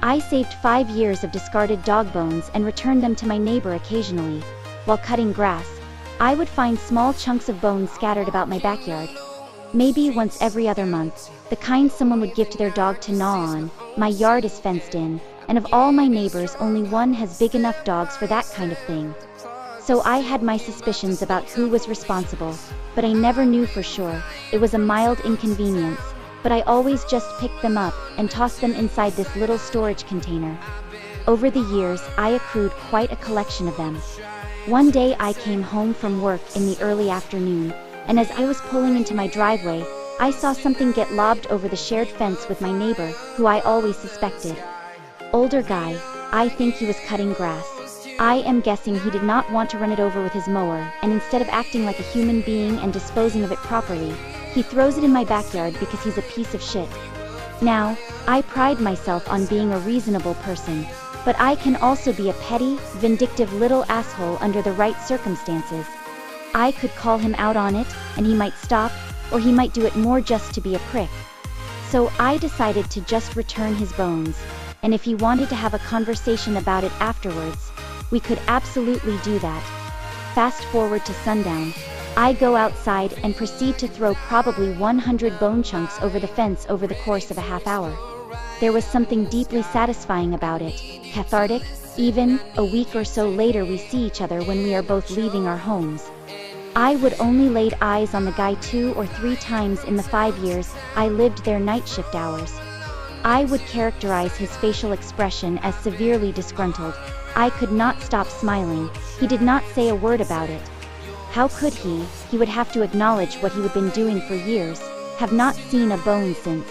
I saved 5 years of discarded dog bones and returned them to my neighbor occasionally. While cutting grass, I would find small chunks of bones scattered about my backyard. Maybe once every other month, the kind someone would give to their dog to gnaw on. My yard is fenced in, and of all my neighbors only one has big enough dogs for that kind of thing. So I had my suspicions about who was responsible, but I never knew for sure. It was a mild inconvenience, but I always just picked them up and tossed them inside this little storage container. Over the years, I accrued quite a collection of them. One day I came home from work in the early afternoon, and as I was pulling into my driveway, I saw something get lobbed over the shared fence with my neighbor, who I always suspected. Older guy, I think he was cutting grass. I am guessing he did not want to run it over with his mower, and instead of acting like a human being and disposing of it properly, he throws it in my backyard because he's a piece of shit. Now, I pride myself on being a reasonable person, but I can also be a petty, vindictive little asshole under the right circumstances. I could call him out on it, and he might stop, or he might do it more just to be a prick. So I decided to just return his bones, and if he wanted to have a conversation about it afterwards, we could absolutely do that. Fast forward to sundown. I go outside and proceed to throw probably 100 bone chunks over the fence over the course of a half hour. There was something deeply satisfying about it, cathartic. Even a week or so later we see each other when we are both leaving our homes. I would only laid eyes on the guy 2 or 3 times in the 5 years I lived there night shift hours. I would characterize his facial expression as severely disgruntled. I could not stop smiling. He did not say a word about it. How could he? He would have to acknowledge what he had been doing for years, have not seen a bone since.